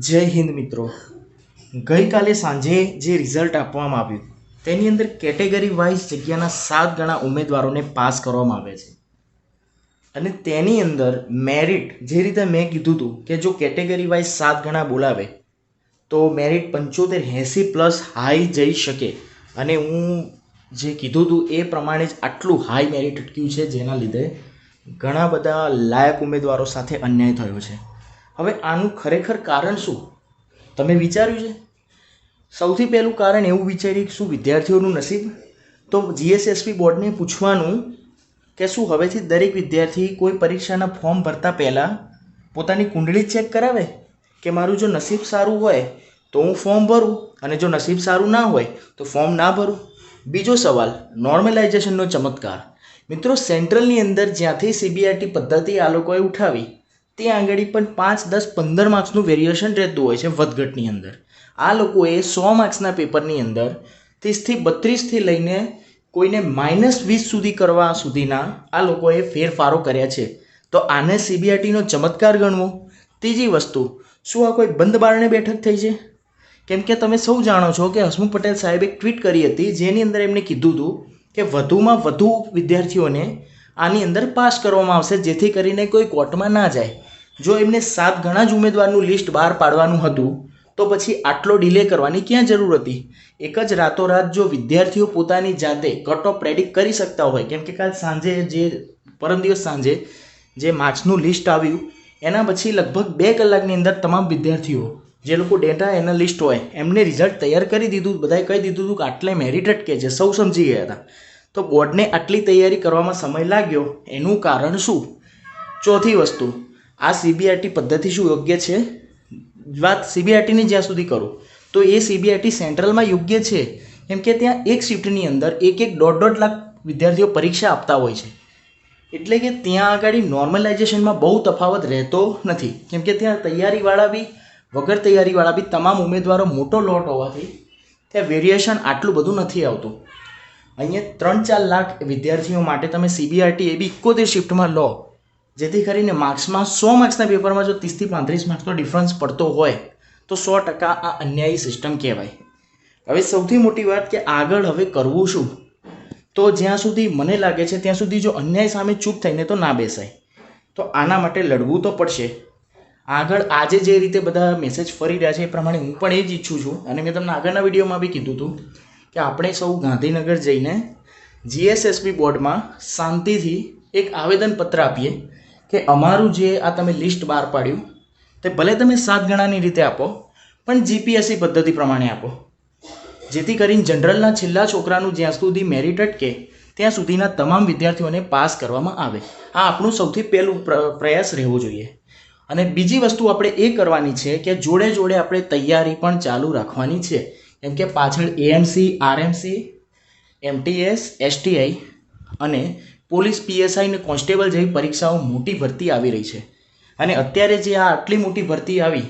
જય હિન્દ મિત્રો. ગઈકાલે સાંજે જે રિઝલ્ટ આપવામાં આવ્યું તેની અંદર કેટેગરી વાઇઝ જગ્યાના 7 ગણા ઉમેદવારોને પાસ કરવામાં આવે છે અને તેની અંદર મેરિટ જે રીતે મેં કીધું હતું કે જો કેટેગરી વાઇઝ 7 ગણા બોલાવે તો મેરિટ 75-80 પ્લસ હાઈ જઈ શકે અને હું જે કીધું હતું એ પ્રમાણે જ આટલું હાઈ મેરિટ અટક્યું છે, જેના લીધે ઘણા બધા લાયક ઉમેદવારો સાથે અન્યાય થયો છે. હવે આનું ખરેખર કારણ શું તમે વિચાર્યું છે? સૌથી પહેલું કારણ એવું વિચાર્યું શું વિદ્યાર્થીઓનું નસીબ? તો જીએસએસપી બોર્ડને પૂછવાનું કે શું હવેથી દરેક વિદ્યાર્થી કોઈ પરીક્ષાના ફોર્મ ભરતા પહેલાં પોતાની કુંડળી ચેક કરાવે કે મારું જો નસીબ સારું હોય તો હું ફોર્મ ભરું અને જો નસીબ સારું ના હોય તો ફોર્મ ના ભરું. બીજો સવાલ, નોર્મલાઇઝેશનનો ચમત્કાર. મિત્રો, સેન્ટ્રલની અંદર જ્યાંથી સીબીઆરટી પદ્ધતિ આ લોકોએ ઉઠાવી ત્યાં આગળ પણ 5, 10, 15 માર્ક્સનું વેરિએશન રહેતું હોય છે વધઘટની અંદર. આ લોકોએ 100 માર્ક્સના પેપરની અંદર 30થી 32થી લઈને કોઈને -20 સુધી કરવા સુધીના આ લોકોએ ફેરફારો કર્યા છે. તો આને સીબીઆરટીનો ચમત્કાર ગણવો. ત્રીજી વસ્તુ, શું આ કોઈ બંધ બારણે બેઠક થઈ છે? કેમ કે તમે સૌ જાણો છો કે હસમુખ પટેલ સાહેબે એક ટ્વીટ કરી હતી જેની અંદર એમણે કીધું હતું કે વધુમાં વધુ વિદ્યાર્થીઓને આની અંદર પાસ કરવામાં આવશે જેથી કરીને કોઈ કોર્ટમાં ના જાય. જો એમને 7 ગણા જ ઉમેદવારનું લિસ્ટ બહાર પાડવાનું હતું તો પછી આટલો ડિલે કરવાની ક્યાં જરૂર હતી? એક જ રાતોરાત જો વિદ્યાર્થીઓ પોતાની જાતે કટ ઓફ પ્રેડિક્ટ કરી શકતા હોય, કેમ કે કાલ સાંજે પરમ દિવસ સાંજે જે માર્ક્સનું લિસ્ટ આવ્યું એના પછી લગભગ 2 કલાકની અંદર તમામ વિદ્યાર્થીઓ જે લોકો ડેટા એનાલિસ્ટ હોય એમને રિઝલ્ટ તૈયાર કરી દીધું. બધાએ કહી દીધું હતું કે આટલે મેરિટ અટકે છે, સૌ સમજી ગયા હતા. તો બોર્ડને આટલી તૈયારી કરવામાં સમય લાગ્યો, એનું કારણ શું? ચોથી વસ્તુ, આ સીબીઆરટી પદ્ધતિ શું યોગ્ય છે? વાત સીબીઆરટીની જ્યાં સુધી કરું તો એ સીબીઆરટી સેન્ટ્રલમાં યોગ્ય છે, કેમ કે ત્યાં એક શિફ્ટની અંદર 1-1.5 લાખ વિદ્યાર્થીઓ પરીક્ષા આપતા હોય છે. એટલે કે ત્યાં આગળ નોર્મલાઇઝેશનમાં બહુ તફાવત રહેતો નથી, કેમ કે ત્યાં તૈયારીવાળા બી વગર તૈયારીવાળા બી તમામ ઉમેદવારો મોટો લોટ હોવાથી ત્યાં વેરિએશન આટલું બધું નથી આવતું. અહીંયા 3-4 લાખ વિદ્યાર્થીઓ માટે તમે સીબીઆરટી એ બી 71 શિફ્ટમાં લો, જેથી કરીને માર્ક્સમાં 100 માર્ક્સના પેપરમાં જો 30થી 35 માર્ક્સનો ડિફરન્સ પડતો હોય તો 100% આ અન્યાયી સિસ્ટમ કહેવાય. હવે સૌથી મોટી વાત કે આગળ હવે કરવું શું? તો જ્યાં સુધી મને લાગે છે ત્યાં સુધી જો અન્યાય સામે ચૂપ થઈને તો ના બેસાય. તો આના માટે લડવું તો પડશે. આગળ આજે જે રીતે બધા મેસેજ ફરી રહ્યા છે એ પ્રમાણે હું પણ એ જ ઈચ્છું છું અને મેં તમને આગળના વિડીયોમાં બી કીધું હતું કે આપણે સૌ ગાંધીનગર જઈને જીએસએસબી બોર્ડમાં શાંતિથી એક આવેદનપત્ર આપીએ કે અમારું જે આ તમે લિસ્ટ બહાર પાડ્યું તે ભલે તમે 7 ગણાની રીતે આપો પણ જીપીએસસી પદ્ધતિ પ્રમાણે આપો, જેથી કરીને જનરલના છેલ્લા છોકરાનું જ્યાં સુધી મેરિટ અટકે ત્યાં સુધીના તમામ વિદ્યાર્થીઓને પાસ કરવામાં આવે. આ આપણું સૌથી પહેલું પ્રયાસ રહેવો જોઈએ. અને બીજી વસ્તુ આપણે એ કરવાની છે કે જોડે જોડે આપણે તૈયારી પણ ચાલુ રાખવાની છે, કેમ કે પાછળ એએમસી, આરએમસી, એમટીએસ, એસટીઆઈ અને પોલીસ, પીએસઆઈ અને કોન્સ્ટેબલ જેવી પરીક્ષાઓ મોટી ભરતી આવી રહી છે. અને અત્યારે જે આ આટલી મોટી ભરતી આવી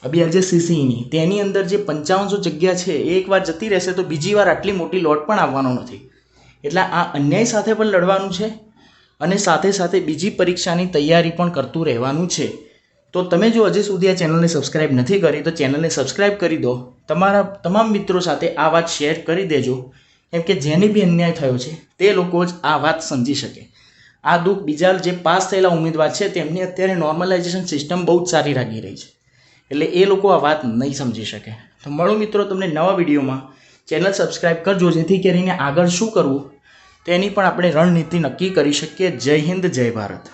અબીઆરજેસીસીની તેની અંદર જે 5500 જગ્યા છે એ એકવાર જતી રહેશે તો બીજી વાર આટલી મોટી લોટ પણ આવવાનો નથી. એટલે આ અન્યાય સાથે પણ લડવાનું છે અને સાથે સાથે બીજી પરીક્ષાની તૈયારી પણ કરતું રહેવાનું છે. તો તમે જો હજી સુધી આ ચેનલને સબસ્ક્રાઈબ નથી કરી તો ચેનલને સબસ્ક્રાઈબ કરી દો. તમારા તમામ મિત્રો સાથે આ વાત શેર કરી દેજો, કેમ કે જેને બી અન્યાય થયો છે તે લોકો જ આ વાત સમજી શકે. આ દુઃખ બીજા જે પાસ થયેલા ઉમેદવાર છે તેમની અત્યારે નોર્મલાઇઝેશન સિસ્ટમ બહુ જ સારી લાગી રહી છે, એટલે એ લોકો આ વાત નહીં સમજી શકે. તો મળો મિત્રો તમને નવા વિડીયોમાં. ચેનલ સબસ્ક્રાઈબ કરજો જેથી કરીને આગળ શું કરવું તેની પણ આપણે રણનીતિ નક્કી કરી શકીએ. જય હિન્દ, જય ભારત.